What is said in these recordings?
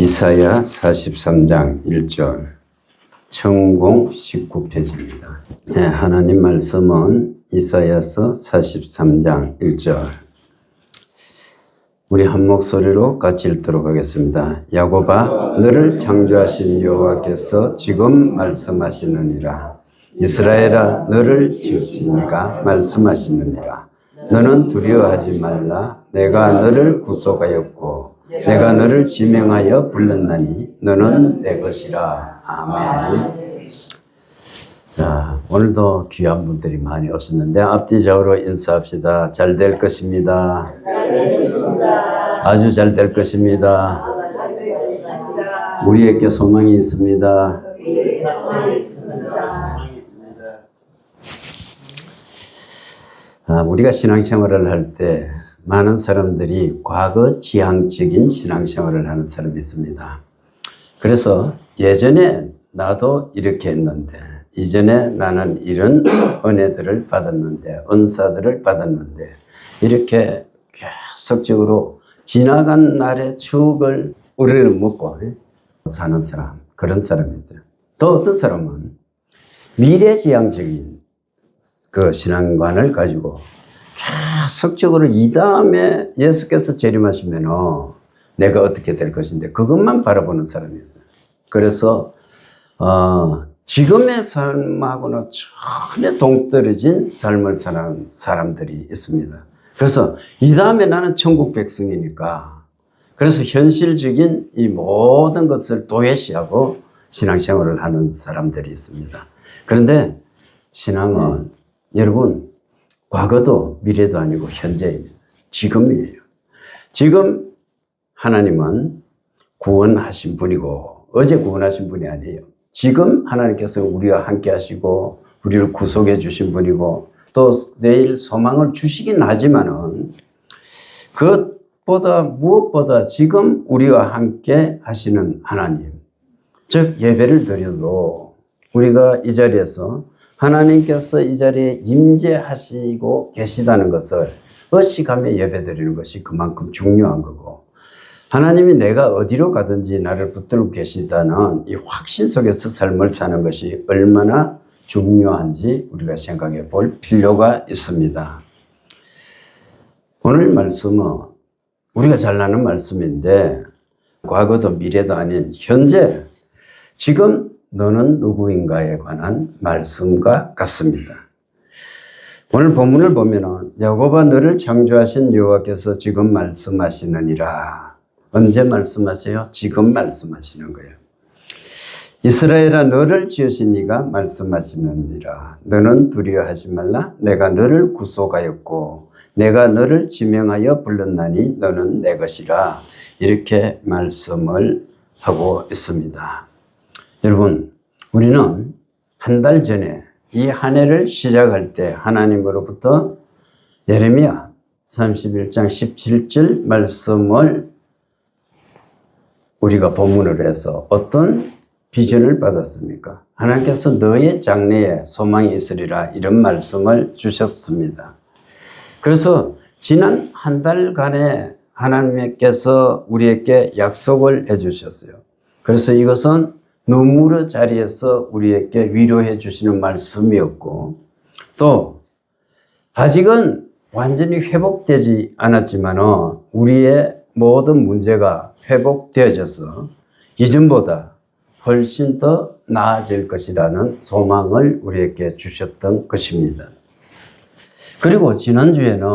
이사야 43장 1절 천공 19페이지입니다. 네, 하나님 말씀은 이사야서 43장 1절 우리 한 목소리로 같이 읽도록 하겠습니다. 야곱아 너를 창조하신 여호와께서 지금 말씀하시느니라. 이스라엘아 너를 지으신 이가 말씀하시느니라. 너는 두려워하지 말라. 내가 너를 구속하였고 내가 너를 지명하여 불렀나니 너는 내 것이라. 아멘. 자, 오늘도 귀한 분들이 많이 오셨는데 앞뒤적으로 인사합시다. 잘 될 것입니다. 아주 잘 될 것입니다. 우리에게 소망이 있습니다. 우리가 신앙생활을 할 때 많은 사람들이 과거 지향적인 신앙생활을 하는 사람이 있습니다. 그래서 예전에 나도 이렇게 했는데, 이전에 나는 이런 은혜들을 받았는데, 은사들을 받았는데, 이렇게 계속적으로 지나간 날의 추억을 우리는 먹고 사는 사람, 그런 사람이 있어요. 또 어떤 사람은 미래지향적인 그 신앙관을 가지고 계속적으로 이 다음에 예수께서 재림하시면 내가 어떻게 될 것인데 그것만 바라보는 사람이 있어요. 그래서 지금의 삶하고는 전혀 동떨어진 삶을 사는 사람들이 있습니다. 그래서 이 다음에 나는 천국 백성이니까 그래서 현실적인 이 모든 것을 도외시하고 신앙생활을 하는 사람들이 있습니다. 그런데 신앙은 여러분 과거도 미래도 아니고 현재입니다. 지금이에요. 지금 하나님은 구원하신 분이고 어제 구원하신 분이 아니에요. 지금 하나님께서 우리와 함께 하시고 우리를 구속해 주신 분이고 또 내일 소망을 주시긴 하지만은 그것보다 무엇보다 지금 우리와 함께 하시는 하나님, 즉 예배를 드려도 우리가 이 자리에서 하나님께서 이 자리에 임재하시고 계시다는 것을 의식하며 예배드리는 것이 그만큼 중요한 거고, 하나님이 내가 어디로 가든지 나를 붙들고 계시다는 이 확신 속에서 삶을 사는 것이 얼마나 중요한지 우리가 생각해 볼 필요가 있습니다. 오늘 말씀은 우리가 잘 아는 말씀인데 과거도 미래도 아닌 현재, 지금 너는 누구인가에 관한 말씀과 같습니다. 오늘 본문을 보면 야곱아 너를 창조하신 여호와께서 지금 말씀하시느니라. 언제 말씀하세요? 지금 말씀하시는 거예요. 이스라엘아 너를 지으신 이가 말씀하시느니라. 너는 두려워하지 말라. 내가 너를 구속하였고 내가 너를 지명하여 불렀나니 너는 내 것이라. 이렇게 말씀을 하고 있습니다. 여러분, 우리는 한 달 전에 이 한 해를 시작할 때 하나님으로부터 예레미야 31장 17절 말씀을 우리가 본문으로 해서 어떤 비전을 받았습니까? 하나님께서 너의 장래에 소망이 있으리라 이런 말씀을 주셨습니다. 그래서 지난 한 달간에 하나님께서 우리에게 약속을 해주셨어요. 그래서 이것은 눈물의 자리에서 우리에게 위로해 주시는 말씀이었고, 또 아직은 완전히 회복되지 않았지만 우리의 모든 문제가 회복되어져서 이전보다 훨씬 더 나아질 것이라는 소망을 우리에게 주셨던 것입니다. 그리고 지난주에는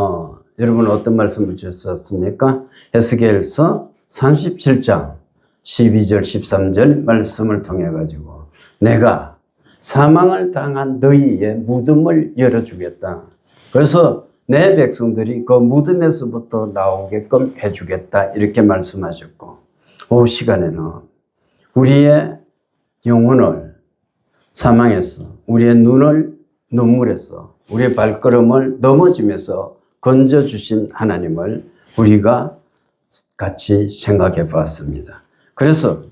여러분 어떤 말씀을 주셨습니까? 에스겔서 37장 12절 13절 말씀을 통해 가지고 내가 사망을 당한 너희의 무덤을 열어주겠다. 그래서 내 백성들이 그 무덤에서부터 나오게끔 해주겠다. 이렇게 말씀하셨고, 오후 시간에는 우리의 영혼을 사망에서, 우리의 눈을 눈물에서, 우리의 발걸음을 넘어지면서 건져주신 하나님을 우리가 같이 생각해 보았습니다. 그래서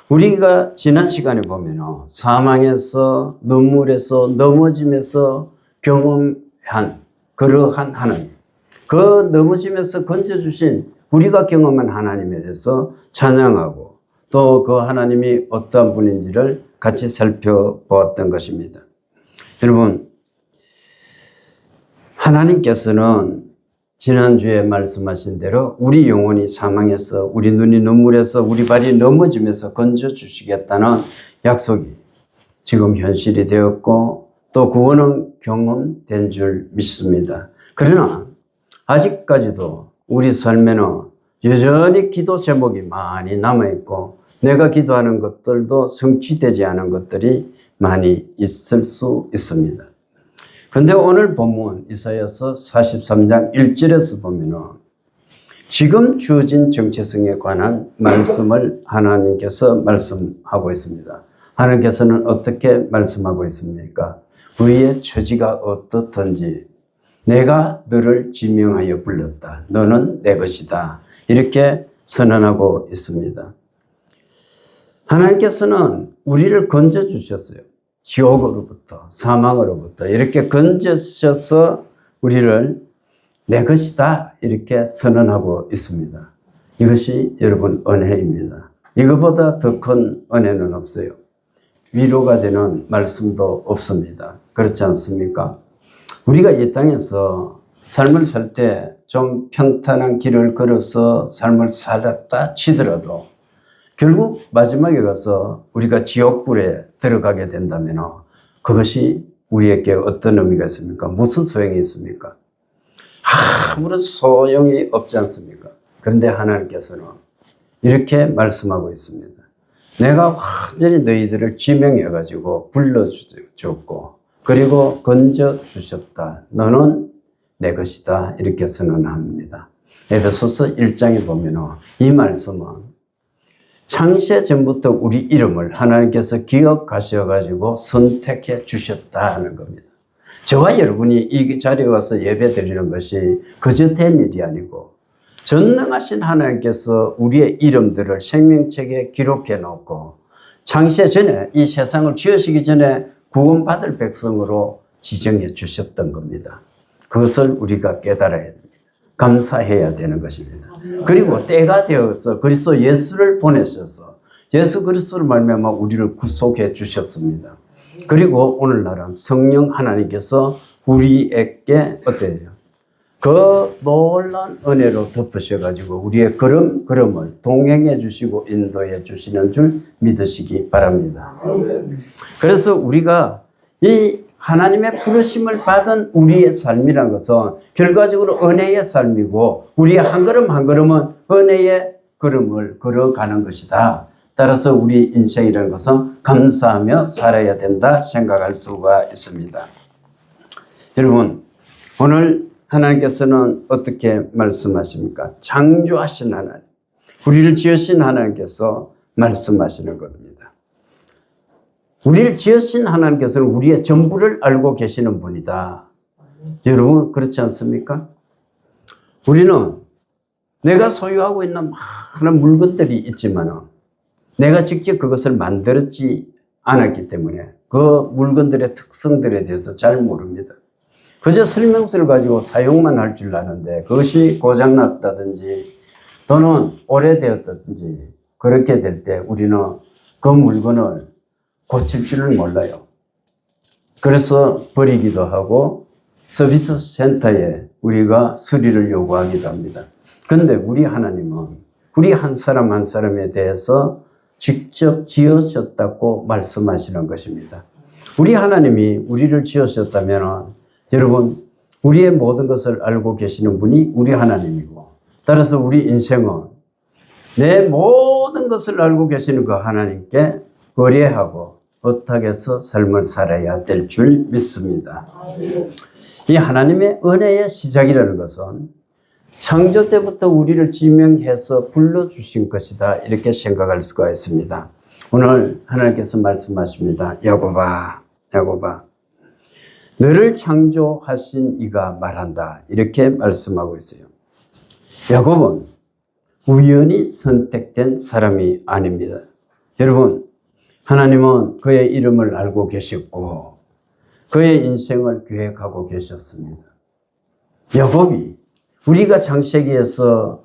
우리가 지난 시간에 보면 사망에서 눈물에서 넘어지면서 경험한 그러한 하나님, 그 넘어지면서 건져주신 우리가 경험한 하나님에 대해서 찬양하고 또 그 하나님이 어떠한 분인지를 같이 살펴보았던 것입니다. 여러분, 하나님께서는 지난주에 말씀하신 대로 우리 영혼이 사망해서 우리 눈이 눈물에서 우리 발이 넘어지면서 건져주시겠다는 약속이 지금 현실이 되었고 또 구원은 경험된 줄 믿습니다. 그러나 아직까지도 우리 삶에는 여전히 기도 제목이 많이 남아있고 내가 기도하는 것들도 성취되지 않은 것들이 많이 있을 수 있습니다. 그런데 오늘 본문 이사야서 43장 1절에서 보면은 지금 주어진 정체성에 관한 말씀을 하나님께서 말씀하고 있습니다. 하나님께서는 어떻게 말씀하고 있습니까? 그의 처지가 어떻든지 내가 너를 지명하여 불렀다. 너는 내 것이다. 이렇게 선언하고 있습니다. 하나님께서는 우리를 건져주셨어요. 지옥으로부터, 사망으로부터 이렇게 건져주셔서 우리를 내 것이다 이렇게 선언하고 있습니다. 이것이 여러분 은혜입니다. 이것보다 더 큰 은혜는 없어요. 위로가 되는 말씀도 없습니다. 그렇지 않습니까? 우리가 이 땅에서 삶을 살 때 좀 평탄한 길을 걸어서 삶을 살았다 치더라도 결국 마지막에 가서 우리가 지옥불에 들어가게 된다면 그것이 우리에게 어떤 의미가 있습니까? 무슨 소용이 있습니까? 아무런 소용이 없지 않습니까? 그런데 하나님께서는 이렇게 말씀하고 있습니다. 내가 완전히 너희들을 지명해가지고 불러주셨고 그리고 건져주셨다. 너는 내 것이다. 이렇게 선언합니다. 에베소서 1장에 보면 이 말씀은 창세 전부터 우리 이름을 하나님께서 기억하셔가지고 선택해 주셨다는 겁니다. 저와 여러분이 이 자리에 와서 예배 드리는 것이 그저 된 일이 아니고 전능하신 하나님께서 우리의 이름들을 생명책에 기록해 놓고 창세 전에 이 세상을 지으시기 전에 구원받을 백성으로 지정해 주셨던 겁니다. 그것을 우리가 깨달아야 됩니다. 감사해야 되는 것입니다. 그리고 때가 되어서 그리스도 예수를 보내셔서 예수 그리스도를 말미암아 우리를 구속해 주셨습니다. 그리고 오늘날은 성령 하나님께서 우리에게 어때요? 그 놀라운 은혜로 덮으셔가지고 우리의 걸음을 동행해 주시고 인도해 주시는 줄 믿으시기 바랍니다. 그래서 우리가 이 하나님의 부르심을 받은 우리의 삶이라는 것은 결과적으로 은혜의 삶이고 우리의 한 걸음 한 걸음은 은혜의 걸음을 걸어가는 것이다. 따라서 우리 인생이라는 것은 감사하며 살아야 된다 생각할 수가 있습니다. 여러분, 오늘 하나님께서는 어떻게 말씀하십니까? 창조하신 하나님, 우리를 지으신 하나님께서 말씀하시는 겁니다. 우리를 지으신 하나님께서는 우리의 전부를 알고 계시는 분이다. 여러분 그렇지 않습니까? 우리는 내가 소유하고 있는 많은 물건들이 있지만 내가 직접 그것을 만들었지 않았기 때문에 그 물건들의 특성들에 대해서 잘 모릅니다. 그저 설명서를 가지고 사용만 할 줄 아는데 그것이 고장났다든지 또는 오래되었다든지 그렇게 될 때 우리는 그 물건을 고칠 줄을 몰라요. 그래서 버리기도 하고 서비스 센터에 우리가 수리를 요구하기도 합니다. 그런데 우리 하나님은 우리 한 사람 한 사람에 대해서 직접 지으셨다고 말씀하시는 것입니다. 우리 하나님이 우리를 지으셨다면 여러분 우리의 모든 것을 알고 계시는 분이 우리 하나님이고 따라서 우리 인생은 내 모든 것을 알고 계시는 그 하나님께 의뢰하고 어떻게해서 삶을 살아야 될 줄 믿습니다. 이 하나님의 은혜의 시작이라는 것은 창조 때부터 우리를 지명해서 불러주신 것이다 이렇게 생각할 수가 있습니다. 오늘 하나님께서 말씀하십니다. 야곱아 너를 창조하신 이가 말한다 이렇게 말씀하고 있어요. 야곱은 우연히 선택된 사람이 아닙니다. 여러분 하나님은 그의 이름을 알고 계셨고 그의 인생을 계획하고 계셨습니다. 야곱이 우리가 창세기에서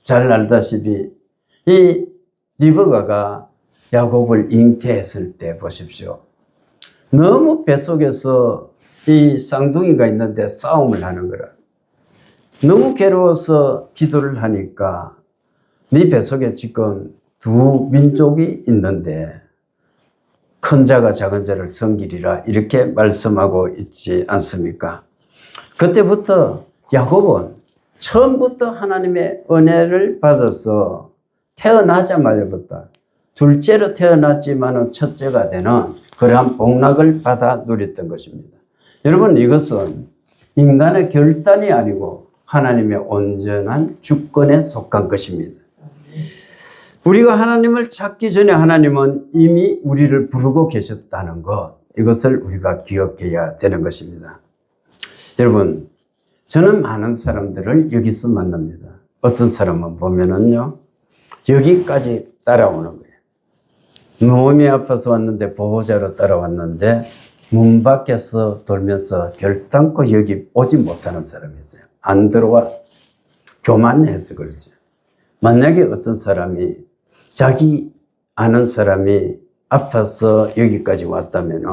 잘 알다시피 이 리브가가 야곱을 잉태했을 때 보십시오. 너무 뱃속에서 이 쌍둥이가 있는데 싸움을 하는 거라. 너무 괴로워서 기도를 하니까 네 뱃속에 지금 두 민족이 있는데 큰 자가 작은 자를 섬기리라 이렇게 말씀하고 있지 않습니까? 그때부터 야곱은 처음부터 하나님의 은혜를 받아서 태어나자마자부터 둘째로 태어났지만 첫째가 되는 그러한 복락을 받아 누렸던 것입니다. 여러분, 이것은 인간의 결단이 아니고 하나님의 온전한 주권에 속한 것입니다. 우리가 하나님을 찾기 전에 하나님은 이미 우리를 부르고 계셨다는 것, 이것을 우리가 기억해야 되는 것입니다. 여러분, 저는 많은 사람들을 여기서 만납니다. 어떤 사람은 보면은요, 여기까지 따라오는 거예요. 몸이 아파서 왔는데 보호자로 따라왔는데 문 밖에서 돌면서 결단코 여기 오지 못하는 사람이 있어요. 안 들어와. 교만해서 그렇죠. 만약에 어떤 사람이 자기 아는 사람이 아파서 여기까지 왔다면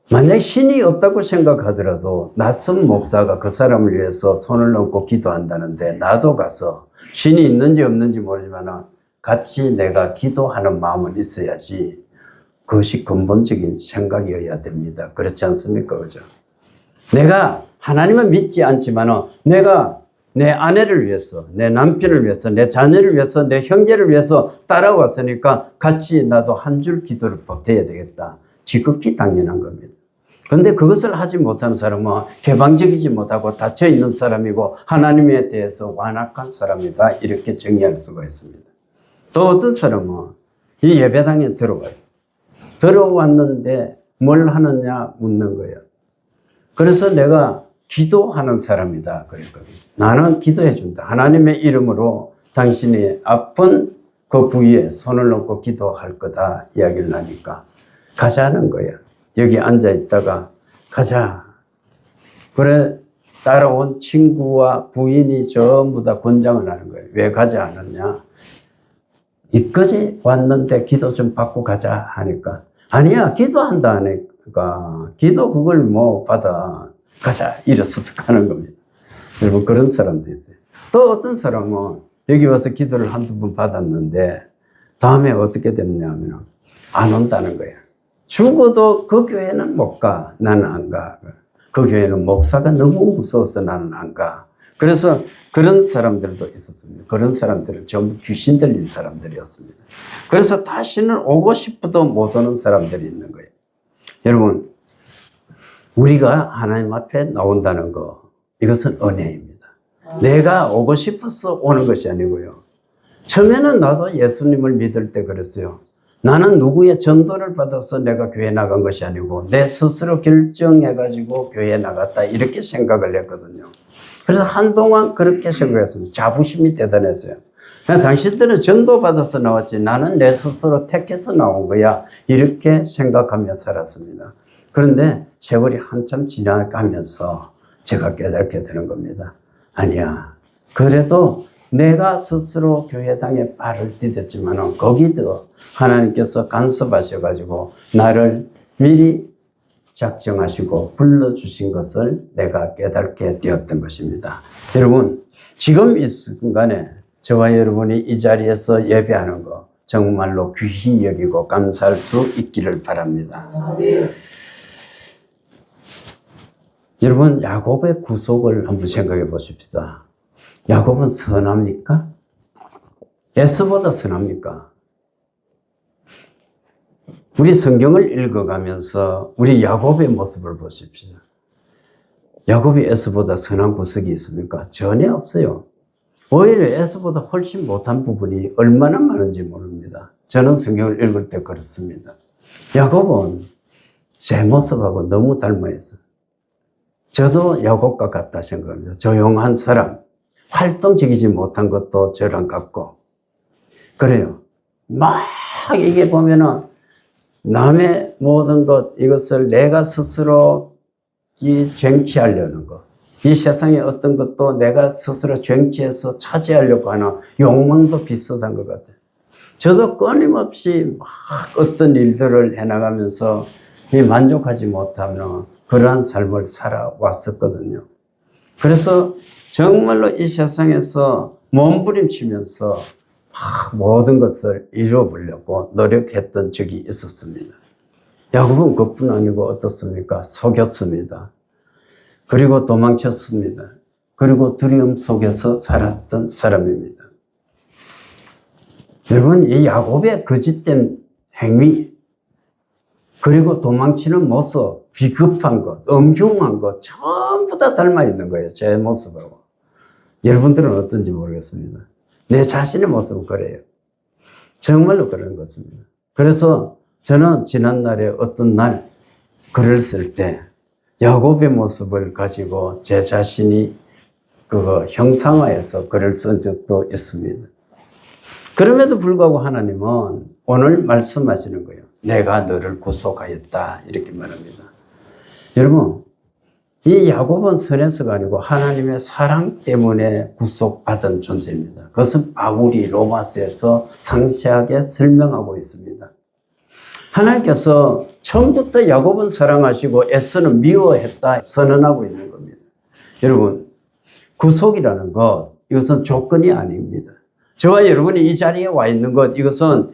만약에 신이 없다고 생각하더라도 낯선 목사가 그 사람을 위해서 손을 얹고 기도한다는데 나도 가서 신이 있는지 없는지 모르지만 같이 내가 기도하는 마음은 있어야지. 그것이 근본적인 생각이어야 됩니다. 그렇지 않습니까? 그죠? 내가 하나님은 믿지 않지만 내가 내 아내를 위해서, 내 남편을 위해서, 내 자녀를 위해서, 내 형제를 위해서 따라왔으니까 같이 나도 한 줄 기도를 보태야 되겠다. 지극히 당연한 겁니다. 그런데 그것을 하지 못하는 사람은 개방적이지 못하고 닫혀있는 사람이고 하나님에 대해서 완악한 사람이다. 이렇게 정의할 수가 있습니다. 또 어떤 사람은 이 예배당에 들어와요. 들어왔는데 뭘 하느냐 묻는 거예요. 그래서 내가 기도하는 사람이다. 그러니까 나는 기도해 준다. 하나님의 이름으로 당신이 아픈 그 부위에 손을 얹고 기도할 거다. 이야기를 하니까 가자는 거야. 여기 앉아 있다가 가자. 그래 따라온 친구와 부인이 전부 다 권장을 하는 거예요. 왜 가자 하느냐. 이까지 왔는데 기도 좀 받고 가자 하니까 아니야 기도한다 하니까 기도 그걸 뭐 받아 가자 일어서서 가는 겁니다. 여러분 그런 사람도 있어요. 또 어떤 사람은 여기 와서 기도를 한두 번 받았는데 다음에 어떻게 됐냐 하면 안 온다는 거예요. 죽어도 그 교회는 못 가. 나는 안 가. 그 교회는 목사가 너무 무서워서 나는 안 가. 그래서 그런 사람들도 있었습니다. 그런 사람들은 전부 귀신 들린 사람들이었습니다. 그래서 다시는 오고 싶어도 못 오는 사람들이 있는 거예요. 여러분, 우리가 하나님 앞에 나온다는 거, 이것은 은혜입니다. 내가 오고 싶어서 오는 것이 아니고요. 처음에는 나도 예수님을 믿을 때 그랬어요. 나는 누구의 전도를 받아서 내가 교회 나간 것이 아니고 내 스스로 결정해가지고 교회에 나갔다 이렇게 생각을 했거든요. 그래서 한동안 그렇게 생각했습니다. 자부심이 대단했어요. 당신들은 전도 받아서 나왔지 나는 내 스스로 택해서 나온 거야 이렇게 생각하며 살았습니다. 그런데 세월이 한참 지나가면서 제가 깨닫게 되는 겁니다. 아니야. 그래도 내가 스스로 교회당에 발을 디뎠지만 거기도 하나님께서 간섭하셔가지고 나를 미리 작정하시고 불러주신 것을 내가 깨닫게 되었던 것입니다. 여러분, 지금 이 순간에 저와 여러분이 이 자리에서 예배하는 거 정말로 귀히 여기고 감사할 수 있기를 바랍니다. 여러분, 야곱의 구속을 한번 생각해 보십시다. 야곱은 선합니까? 에서보다 선합니까? 우리 성경을 읽어가면서 우리 야곱의 모습을 보십시오. 야곱이 에서보다 선한 구석이 있습니까? 전혀 없어요. 오히려 에서보다 훨씬 못한 부분이 얼마나 많은지 모릅니다. 저는 성경을 읽을 때 그렇습니다. 야곱은 제 모습하고 너무 닮아있어요. 저도 야곱과 같다 생각합니다. 조용한 사람, 활동적이지 못한 것도 저랑 같고 그래요. 막 이게 보면은 남의 모든 것 이것을 내가 스스로 쟁취하려는 것, 이 세상의 어떤 것도 내가 스스로 쟁취해서 차지하려고 하는 욕망도 비슷한 것 같아요. 저도 끊임없이 막 어떤 일들을 해나가면서 만족하지 못하는 그러한 삶을 살아왔었거든요. 그래서 정말로 이 세상에서 몸부림치면서 막 모든 것을 이루어보려고 노력했던 적이 있었습니다. 야곱은 그뿐 아니고 어떻습니까? 속였습니다. 그리고 도망쳤습니다. 그리고 두려움 속에서 살았던 사람입니다. 여러분, 이 야곱의 거짓된 행위, 그리고 도망치는 모습, 비겁한 것, 엄중한 것, 전부 다 닮아 있는 거예요. 제 모습하고. 여러분들은 어떤지 모르겠습니다. 내 자신의 모습은 그래요. 정말로 그런 것입니다. 그래서 저는 지난날에 어떤 날 글을 쓸 때 야곱의 모습을 가지고 제 자신이 그거 형상화해서 글을 쓴 적도 있습니다. 그럼에도 불구하고 하나님은 오늘 말씀하시는 거예요. 내가 너를 구속하였다. 이렇게 말합니다. 여러분, 이 야곱은 선에서가 아니고 하나님의 사랑 때문에 구속받은 존재입니다. 그것은 바울이 로마서에서 상세하게 설명하고 있습니다. 하나님께서 처음부터 야곱은 사랑하시고 에서는 미워했다 선언하고 있는 겁니다. 여러분, 구속이라는 것, 이것은 조건이 아닙니다. 저와 여러분이 이 자리에 와 있는 것, 이것은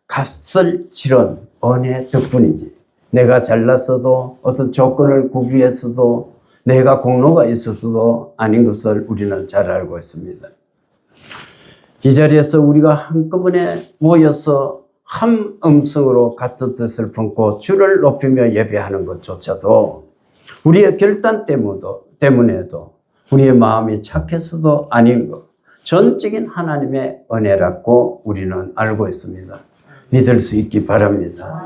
값을 치른 은혜 덕분이지. 내가 잘났어도 어떤 조건을 구비했어도 내가 공로가 있었어도 아닌 것을 우리는 잘 알고 있습니다. 이 자리에서 우리가 한꺼번에 모여서 한 음성으로 같은 뜻을 품고 주를 높이며 예배하는 것조차도 우리의 결단 때문에도 우리의 마음이 착해서도 아닌 것, 전적인 하나님의 은혜라고 우리는 알고 있습니다. 믿을 수 있기 바랍니다.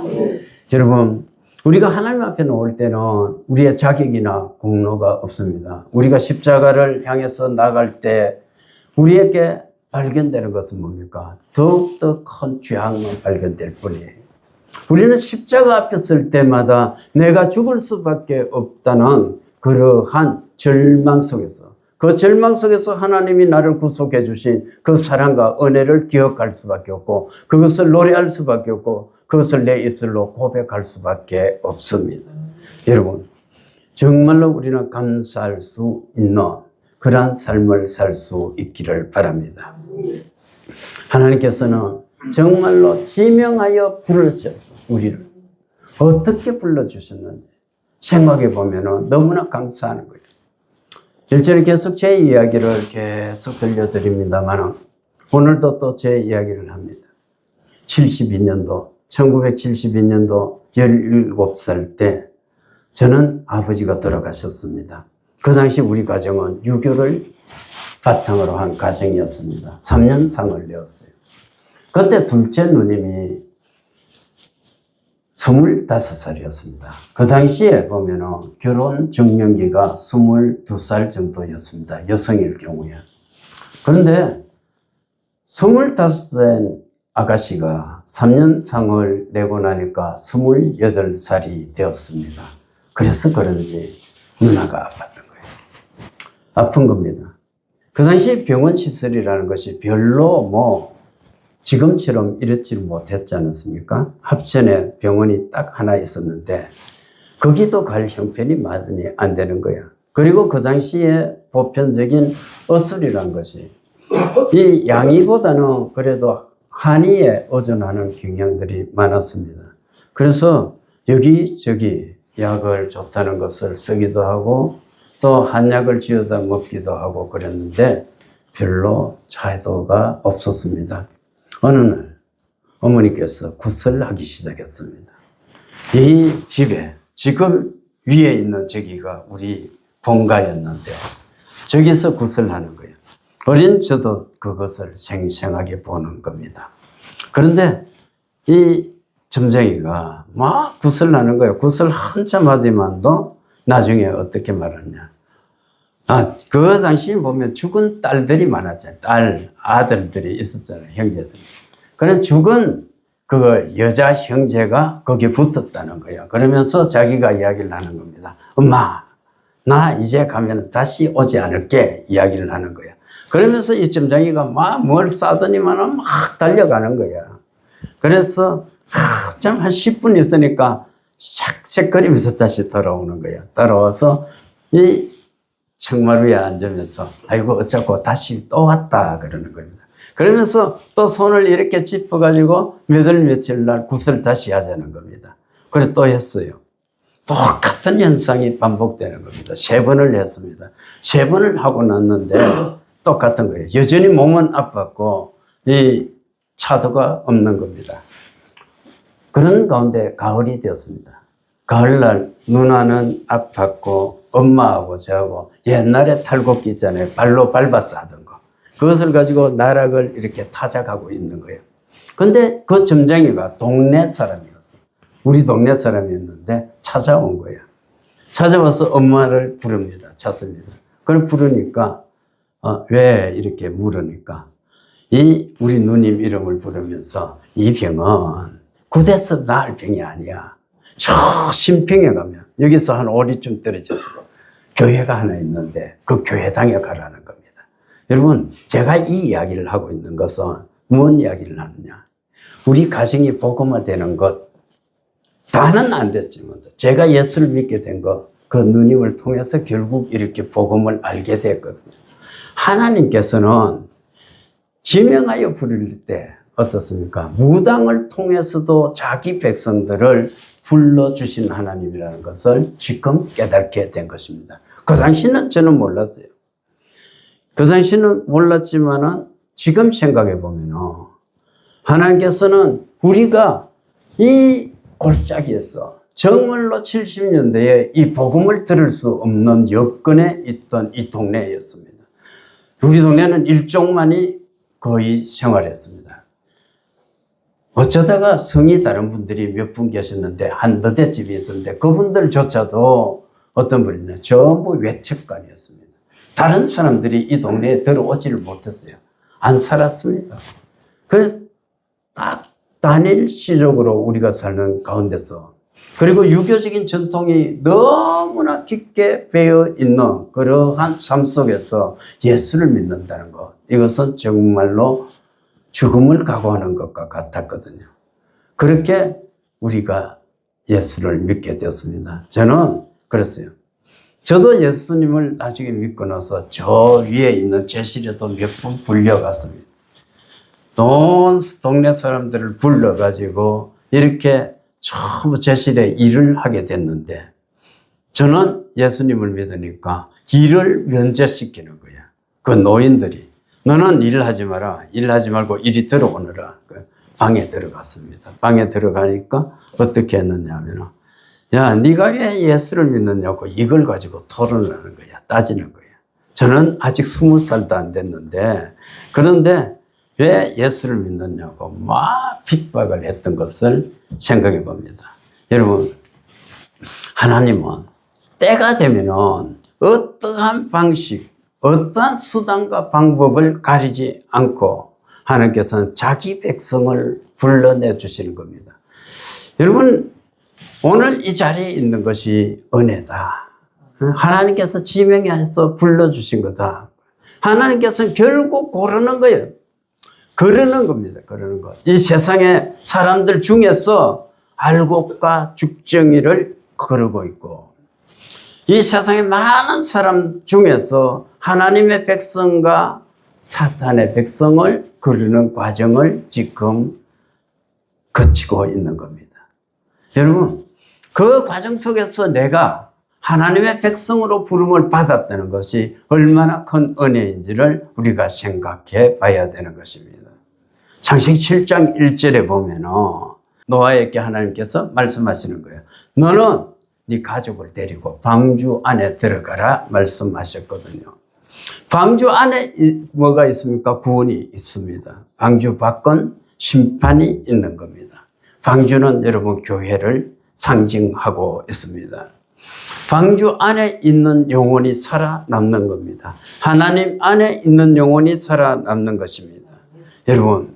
여러분, 우리가 하나님 앞에 나올 때는 우리의 자격이나 공로가 없습니다. 우리가 십자가를 향해서 나갈 때 우리에게 발견되는 것은 뭡니까? 더욱더 큰 죄악만 발견될 뿐이에요. 우리는 십자가 앞에 설 때마다 내가 죽을 수밖에 없다는 그러한 절망 속에서, 그 절망 속에서 하나님이 나를 구속해 주신 그 사랑과 은혜를 기억할 수밖에 없고, 그것을 노래할 수밖에 없고, 그것을 내 입술로 고백할 수밖에 없습니다. 여러분, 정말로 우리는 감사할 수 있는 그러한 삶을 살 수 있기를 바랍니다. 하나님께서는 정말로 지명하여 부르셨어, 우리를. 어떻게 불러주셨는지 생각해 보면 너무나 감사하는 거예요. 1절에 계속 제 이야기를 계속 들려드립니다만 오늘도 또 제 이야기를 합니다. 1972년도 17살 때 저는 아버지가 돌아가셨습니다. 그 당시 우리 가정은 유교를 바탕으로 한 가정이었습니다. 3년 상을 내었어요. 그때 둘째 누님이 25살이었습니다. 그 당시에 보면 결혼 적령기가 22살 정도였습니다. 여성일 경우에. 그런데 25된 아가씨가 3년 상을 내고 나니까 28살이 되었습니다. 그래서 그런지 누나가 아팠던 거예요. 아픈 겁니다. 그 당시 병원 시설이라는 것이 별로 지금처럼 이렇지 못했지 않았습니까? 합천에 병원이 딱 하나 있었는데 거기도 갈 형편이 많이 안 되는 거야. 그리고 그 당시에 보편적인 어술이라는 것이 이 양의보다는 그래도 한의에 의존하는 경향들이 많았습니다. 그래서 여기저기 약을 좋다는 것을 쓰기도 하고 또 한약을 지어다 먹기도 하고 그랬는데 별로 차이도가 없었습니다. 어느 날 어머니께서 구슬하기 시작했습니다. 이 집에 지금 위에 있는 저기가 우리 본가였는데 저기서 구슬하는 거예요. 어린 저도 그것을 생생하게 보는 겁니다. 그런데 이 점쟁이가 막 구슬하는 거예요. 구슬 한참 하더만도 나중에 어떻게 말하냐. 그 당시 보면 죽은 딸들이 많았잖아요. 아들들이 있었잖아요. 형제들. 그래서 죽은 그 여자 형제가 거기에 붙었다는 거예요. 그러면서 자기가 이야기를 하는 겁니다. 엄마, 나 이제 가면 다시 오지 않을게 이야기를 하는 거예요. 그러면서 이 점장이가 막 뭘 싸더니만 막 달려가는 거야. 그래서 참 한 10분 있으니까 샥샥거리면서 다시 돌아오는 거야. 따라와서 이 청마루에 앉으면서 아이고 어쩌고 다시 또 왔다 그러는 겁니다. 그러면서 또 손을 이렇게 짚어가지고 며칠 날 굿을 다시 하자는 겁니다. 그래 또 했어요. 똑같은 현상이 반복되는 겁니다. 3번을 했습니다. 3번을 하고 났는데 똑같은 거예요. 여전히 몸은 아팠고 이 차도가 없는 겁니다. 그런 가운데 가을이 되었습니다. 가을날 누나는 아팠고 엄마하고 저하고 옛날에 탈곡기 있잖아요. 발로 밟아서 하던 거. 그것을 가지고 나락을 이렇게 타작하고 있는 거예요. 근데 그 점장이가 동네 사람이었어. 우리 동네 사람이었는데 찾아온 거예요. 찾아와서 엄마를 부릅니다. 찾습니다. 그걸 부르니까 왜 이렇게 물으니까 우리 누님 이름을 부르면서 이 병은 굿에서 나을 병이 아니야. 저 신평에 가면 여기서 한 5리쯤 떨어져서 교회가 하나 있는데 그 교회당에 가라는 겁니다. 여러분 제가 이 이야기를 하고 있는 것은 무슨 이야기를 하느냐. 우리 가정이 복음화되는 것 다는 안 됐지만 제가 예수를 믿게 된 것 그 누님을 통해서 결국 이렇게 복음을 알게 됐거든요. 하나님께서는 지명하여 부를 때 어떻습니까? 무당을 통해서도 자기 백성들을 불러주신 하나님이라는 것을 지금 깨닫게 된 것입니다. 그 당시는 저는 몰랐어요. 그 당시는 몰랐지만은 지금 생각해 보면은 하나님께서는 우리가 이 골짜기에서 정말로 70년대에 이 복음을 들을 수 없는 여건에 있던 이 동네였습니다. 우리 동네는 일종만이 거의 생활했습니다. 어쩌다가 성이 다른 분들이 몇 분 계셨는데 한 너댓 집이 있었는데 그분들조차도 어떤 분이냐 전부 외척간이었습니다. 다른 사람들이 이 동네에 들어오지를 못했어요. 안 살았습니다. 그래서 딱 단일시적으로 우리가 사는 가운데서 그리고 유교적인 전통이 너무나 깊게 배어 있는 그러한 삶 속에서 예수를 믿는다는 것 이것은 정말로 죽음을 각오하는 것과 같았거든요. 그렇게 우리가 예수를 믿게 되었습니다. 저는 그랬어요. 저도 예수님을 나중에 믿고 나서 저 위에 있는 제실에도 몇 번 불려갔습니다. 동네 사람들을 불러가지고 이렇게 전부 제실에 일을 하게 됐는데 저는 예수님을 믿으니까 일을 면제시키는 거야. 그 노인들이 너는 일하지 마라. 일하지 말고 이리 들어오느라 방에 들어갔습니다. 방에 들어가니까 어떻게 했느냐 하면 야 네가 왜 예수를 믿느냐고 이걸 가지고 토론을 하는 거야. 따지는 거야. 저는 아직 20살도 안 됐는데 그런데 왜 예수를 믿느냐고 막 핍박을 했던 것을 생각해 봅니다. 여러분 하나님은 때가 되면은 어떠한 방식 어떠한 수단과 방법을 가리지 않고 하나님께서는 자기 백성을 불러내 주시는 겁니다. 여러분 오늘 이 자리에 있는 것이 은혜다. 하나님께서 지명해서 불러주신 거다. 하나님께서는 결국 고르는 거예요. 거르는 겁니다. 거르는 것. 이 세상의 사람들 중에서 알곡과 죽정이를 거르고 있고 이 세상의 많은 사람 중에서 하나님의 백성과 사탄의 백성을 거르는 과정을 지금 거치고 있는 겁니다. 여러분 그 과정 속에서 내가 하나님의 백성으로 부름을 받았다는 것이 얼마나 큰 은혜인지를 우리가 생각해 봐야 되는 것입니다. 창세기 7장 1절에 보면 노아에게 하나님께서 말씀하시는 거예요. 너는 네 가족을 데리고 방주 안에 들어가라 말씀하셨거든요. 방주 안에 뭐가 있습니까? 구원이 있습니다. 방주 밖은 심판이 있는 겁니다. 방주는 여러분 교회를 상징하고 있습니다. 방주 안에 있는 영혼이 살아남는 겁니다. 하나님 안에 있는 영혼이 살아남는 것입니다. 여러분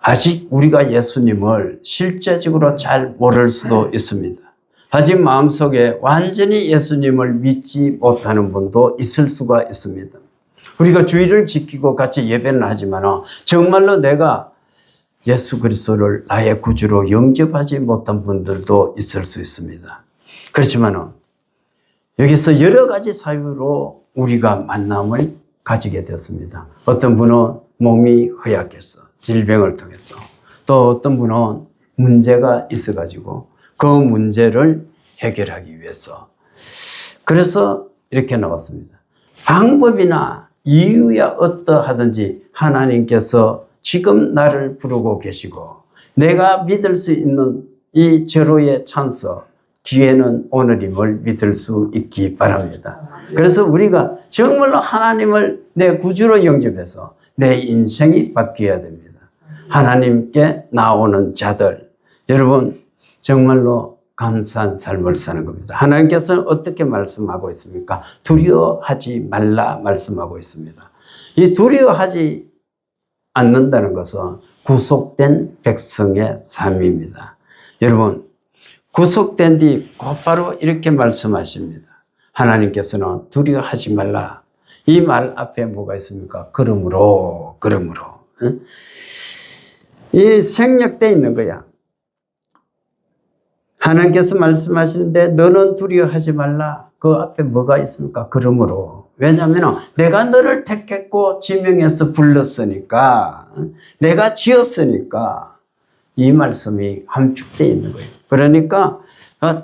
아직 우리가 예수님을 실제적으로 잘 모를 수도 있습니다. 아직 마음속에 완전히 예수님을 믿지 못하는 분도 있을 수가 있습니다. 우리가 주의를 지키고 같이 예배는 하지만 정말로 내가 예수 그리스도를 나의 구주로 영접하지 못한 분들도 있을 수 있습니다. 그렇지만 여기서 여러 가지 사유로 우리가 만남을 가지게 됐습니다. 어떤 분은 몸이 허약해서 질병을 통해서, 또 어떤 분은 문제가 있어가지고 그 문제를 해결하기 위해서, 그래서 이렇게 나왔습니다. 방법이나 이유야 어떠하든지 하나님께서 지금 나를 부르고 계시고 내가 믿을 수 있는 이 절호의 찬스, 기회는 오늘임을 믿을 수 있기 바랍니다. 그래서 우리가 정말로 하나님을 내 구주로 영접해서 내 인생이 바뀌어야 됩니다. 하나님께 나오는 자들, 여러분 정말로 감사한 삶을 사는 겁니다. 하나님께서는 어떻게 말씀하고 있습니까? 두려워하지 말라 말씀하고 있습니다. 이 두려워하지 않는다는 것은 구속된 백성의 삶입니다. 여러분, 구속된 뒤 곧바로 이렇게 말씀하십니다. 하나님께서는 두려워하지 말라. 이 말 앞에 뭐가 있습니까? 그러므로. 이 생략되어 있는 거야. 하나님께서 말씀하시는데 너는 두려워하지 말라. 그 앞에 뭐가 있습니까? 그러므로. 왜냐하면 내가 너를 택했고 지명해서 불렀으니까, 내가 지었으니까 이 말씀이 함축되어 있는 거예요. 그러니까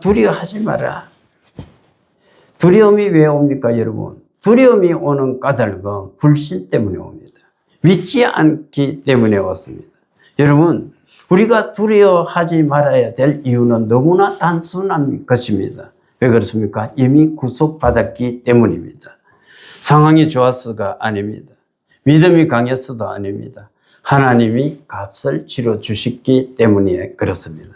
두려워하지 마라. 두려움이 왜 옵니까, 여러분? 두려움이 오는 까닭은 불신 때문에 옵니다. 믿지 않기 때문에 왔습니다. 여러분, 우리가 두려워하지 말아야 될 이유는 너무나 단순한 것입니다. 왜 그렇습니까? 이미 구속받았기 때문입니다. 상황이 좋았어가 아닙니다. 믿음이 강했어도 아닙니다. 하나님이 값을 치러 주셨기 때문에 그렇습니다.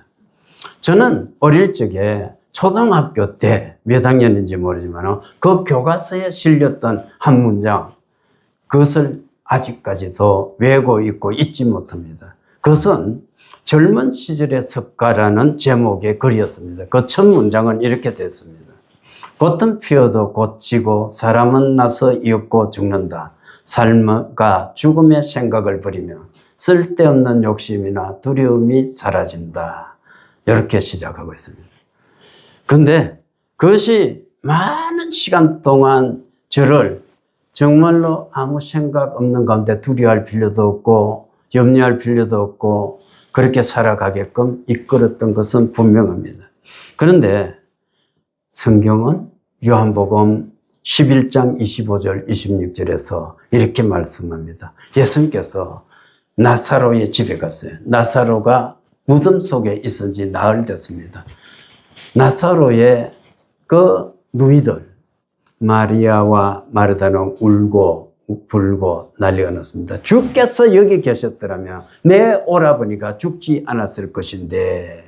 저는 어릴 적에 초등학교 때 몇 학년인지 모르지만 그 교과서에 실렸던 한 문장, 그것을 아직까지도 외우고 있고 잊지 못합니다. 그것은 젊은 시절의 습가라는 제목의 글이었습니다. 그 첫 문장은 이렇게 됐습니다. 꽃은 피어도 곧 지고 사람은 나서 이윽고 죽는다. 삶과 죽음의 생각을 버리며 쓸데없는 욕심이나 두려움이 사라진다. 이렇게 시작하고 있습니다. 그런데 그것이 많은 시간 동안 저를 정말로 아무 생각 없는 가운데 두려워할 필요도 없고 염려할 필요도 없고 그렇게 살아가게끔 이끌었던 것은 분명합니다. 그런데 성경은 요한복음 11장 25절 26절에서 이렇게 말씀합니다. 예수님께서 나사로의 집에 갔어요. 나사로가 무덤 속에 있은 지 나흘 됐습니다. 나사로의 그 누이들 마리아와 마르다는 울고 불고 난리가 났습니다. 주께서 여기 계셨더라면 내 오라버니가 죽지 않았을 것인데,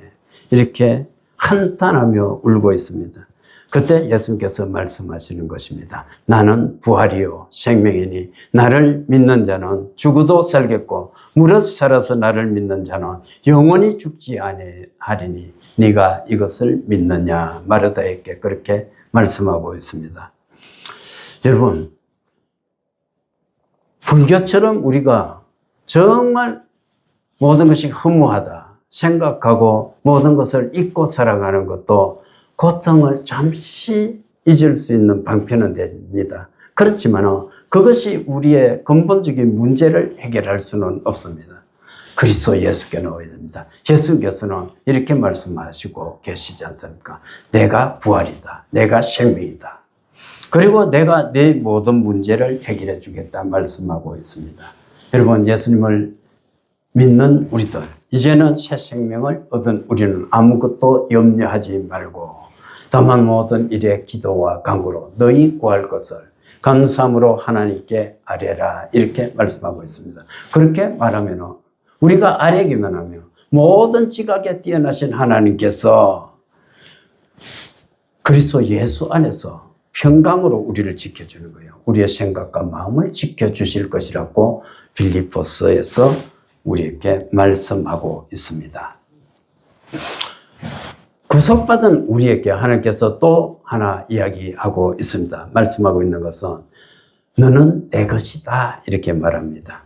이렇게 한탄하며 울고 있습니다. 그때 예수님께서 말씀하시는 것입니다. 나는 부활이요 생명이니 나를 믿는 자는 죽어도 살겠고 무릇 살아서 나를 믿는 자는 영원히 죽지 아니하리니 네가 이것을 믿느냐. 마르다에게 그렇게 말씀하고 있습니다. 여러분, 불교처럼 우리가 정말 모든 것이 허무하다 생각하고 모든 것을 잊고 살아가는 것도 고통을 잠시 잊을 수 있는 방편은 됩니다. 그렇지만 그것이 우리의 근본적인 문제를 해결할 수는 없습니다. 그리스도 예수께 나와야 됩니다. 예수께서는 이렇게 말씀하시고 계시지 않습니까? 내가 부활이다. 내가 생명이다. 그리고 내가 내 모든 문제를 해결해 주겠다 말씀하고 있습니다. 여러분, 예수님을 믿는 우리들, 이제는 새 생명을 얻은 우리는 아무것도 염려하지 말고 다만 모든 일에 기도와 간구로 너희 구할 것을 감사함으로 하나님께 아뢰라. 이렇게 말씀하고 있습니다. 그렇게 말하면 우리가 아뢰기만 하면 모든 지각에 뛰어나신 하나님께서 그리스도 예수 안에서 평강으로 우리를 지켜주는 거예요. 우리의 생각과 마음을 지켜주실 것이라고 빌립보서에서 우리에게 말씀하고 있습니다. 구속받은 우리에게 하나님께서 또 하나 이야기하고 있습니다. 말씀하고 있는 것은 너는 내 것이다. 이렇게 말합니다.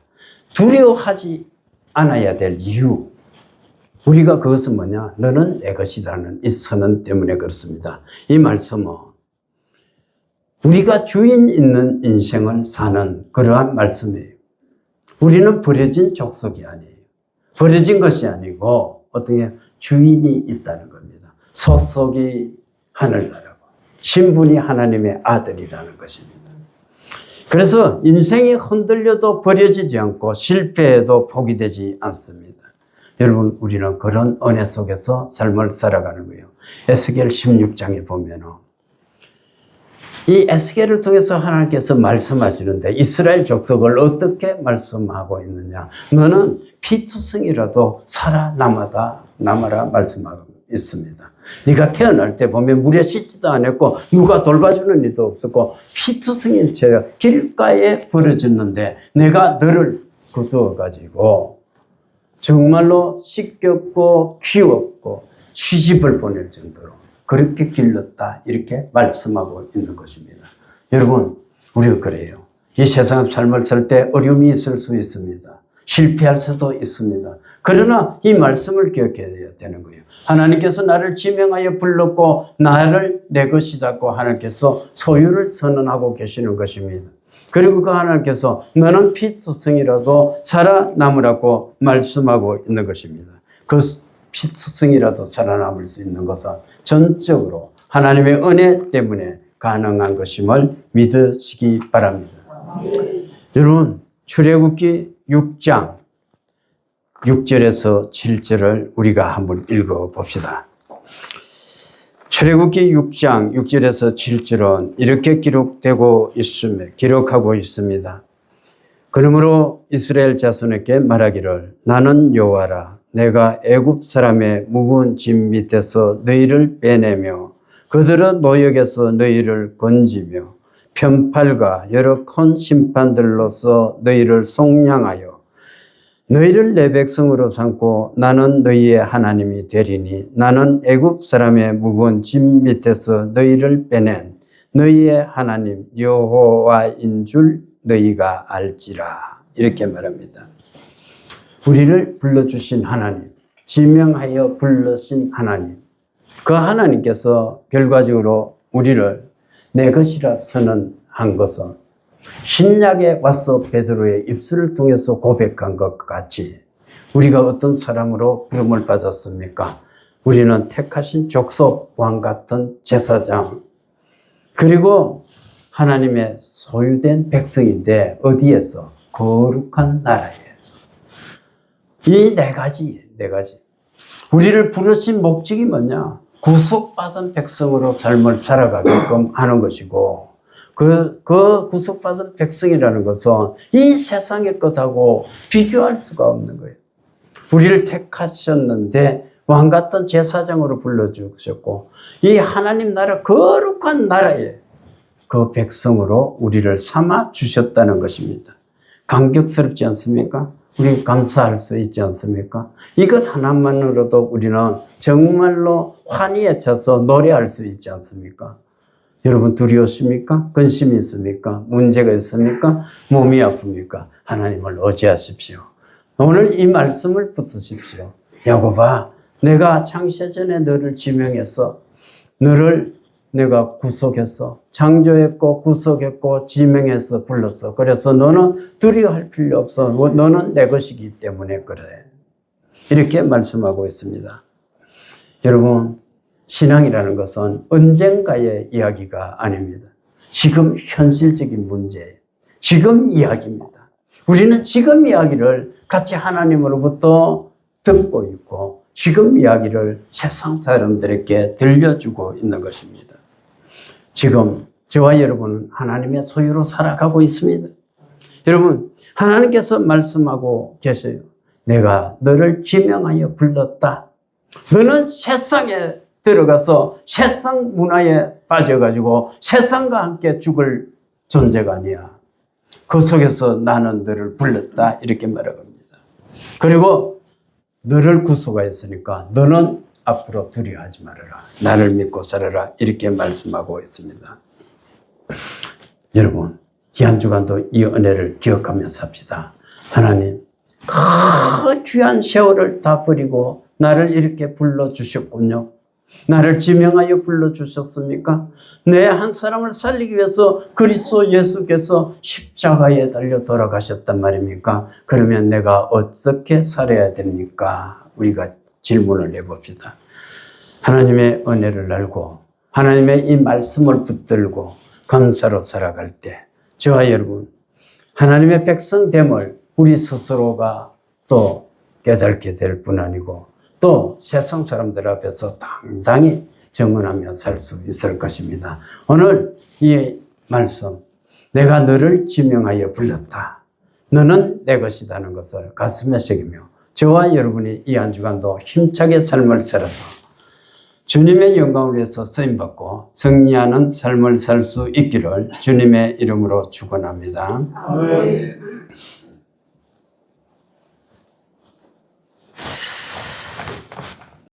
두려워하지 않아야 될 이유. 우리가 그것은 뭐냐? 너는 내 것이라는 이 선언 때문에 그렇습니다. 이 말씀은 우리가 주인 있는 인생을 사는 그러한 말씀이에요. 우리는 버려진 족속이 아니에요. 버려진 것이 아니고 어떻게 주인이 있다는 겁니다. 소속이 하늘나라고, 신분이 하나님의 아들이라는 것입니다. 그래서 인생이 흔들려도 버려지지 않고 실패해도 포기되지 않습니다. 여러분, 우리는 그런 은혜 속에서 삶을 살아가는 거예요. 에스겔 16장에 보면은 이 에스겔을 통해서 하나님께서 말씀하시는데 이스라엘 족속을 어떻게 말씀하고 있느냐? 너는 피투성이라도 살아남아라 말씀하고 있습니다. 네가 태어날 때 보면 물에 씻지도 않았고 누가 돌봐주는 일도 없었고 피투성인 채 길가에 버려졌는데 내가 너를 거두어 가지고 정말로 씻겼고 키웠고 시집을 보낼 정도로 그렇게 길렀다 이렇게 말씀하고 있는 것입니다. 여러분, 우리는 그래요. 이 세상 삶을 살 때 어려움이 있을 수 있습니다. 실패할 수도 있습니다. 그러나 이 말씀을 기억해야 되는 거예요. 하나님께서 나를 지명하여 불렀고 나를 내 것이라고 하나님께서 소유를 선언하고 계시는 것입니다. 그리고 그 하나님께서 너는 피투성이라도 살아남으라고 말씀하고 있는 것입니다. 그 피투성이라도 살아남을 수 있는 것은 전적으로 하나님의 은혜 때문에 가능한 것임을 믿으시기 바랍니다. 여러분, 출애굽기 6장 6절에서 7절을 우리가 한번 읽어봅시다. 출애굽기 6장 6절에서 7절은 이렇게 기록하고 있습니다. 그러므로 이스라엘 자손에게 말하기를 나는 여호와라 내가 애굽 사람의 무거운 짐 밑에서 너희를 빼내며 그들의 노역에서 너희를 건지며 편팔과 여러 큰 심판들로서 너희를 속량하여 너희를 내 백성으로 삼고 나는 너희의 하나님이 되리니 나는 애굽 사람의 무거운 짐 밑에서 너희를 빼낸 너희의 하나님 여호와인 줄 너희가 알지라 이렇게 말합니다. 우리를 불러주신 하나님, 지명하여 불러신 하나님, 그 하나님께서 결과적으로 우리를 내 것이라 선언한 것은 신약에 와서 베드로의 입술을 통해서 고백한 것 같이 우리가 어떤 사람으로 부름을 받았습니까? 우리는 택하신 족속 왕 같은 제사장 그리고 하나님의 소유된 백성인데 어디에서? 거룩한 나라에서. 이 네 가지. 우리를 부르신 목적이 뭐냐? 구속받은 백성으로 삶을 살아가게끔 하는 것이고 그 구속받은 백성이라는 것은 이 세상의 것하고 비교할 수가 없는 거예요. 우리를 택하셨는데 왕 같은 제사장으로 불러주셨고 이 하나님 나라 거룩한 나라에 그 백성으로 우리를 삼아 주셨다는 것입니다. 감격스럽지 않습니까? 우리 감사할 수 있지 않습니까? 이것 하나만으로도 우리는 정말로 환희에 차서 노래할 수 있지 않습니까? 여러분 두려우십니까? 근심이 있습니까? 문제가 있습니까? 몸이 아픕니까? 하나님을 의지하십시오. 오늘 이 말씀을 붙으십시오. 야곱아, 내가 창세 전에 너를 지명해서 너를 내가 구속했어. 창조했고 구속했고 지명해서 불렀어. 그래서 너는 두려워할 필요 없어. 너는 내 것이기 때문에 그래. 이렇게 말씀하고 있습니다. 여러분, 신앙이라는 것은 언젠가의 이야기가 아닙니다. 지금 현실적인 문제, 지금 이야기입니다. 우리는 지금 이야기를 같이 하나님으로부터 듣고 있고 지금 이야기를 세상 사람들에게 들려주고 있는 것입니다. 지금 저와 여러분은 하나님의 소유로 살아가고 있습니다. 여러분, 하나님께서 말씀하고 계세요. 내가 너를 지명하여 불렀다. 너는 세상에 들어가서 세상 문화에 빠져가지고 세상과 함께 죽을 존재가 아니야. 그 속에서 나는 너를 불렀다. 이렇게 말합니다. 그리고 너를 구속하였으니까 너는 앞으로 두려워하지 말아라. 나를 믿고 살아라. 이렇게 말씀하고 있습니다. 여러분, 이 한 주간도 이 은혜를 기억하며 삽시다. 하나님, 그 귀한 세월을 다 버리고 나를 이렇게 불러주셨군요. 나를 지명하여 불러주셨습니까? 내 한 사람을 살리기 위해서 그리스도 예수께서 십자가에 달려 돌아가셨단 말입니까? 그러면 내가 어떻게 살아야 됩니까? 우리가 질문을 해봅시다. 하나님의 은혜를 알고 하나님의 이 말씀을 붙들고 감사로 살아갈 때 저와 여러분, 하나님의 백성됨을 우리 스스로가 또 깨닫게 될 뿐 아니고 또 세상 사람들 앞에서 당당히 증언하며 살 수 있을 것입니다. 오늘 이 말씀, 내가 너를 지명하여 불렀다. 너는 내 것이라는 것을 가슴에 새기며 저와 여러분이 이 한 주간도 힘차게 삶을 살아서 주님의 영광을 위해서 쓰임받고 승리하는 삶을 살 수 있기를 주님의 이름으로 축원합니다. 아멘.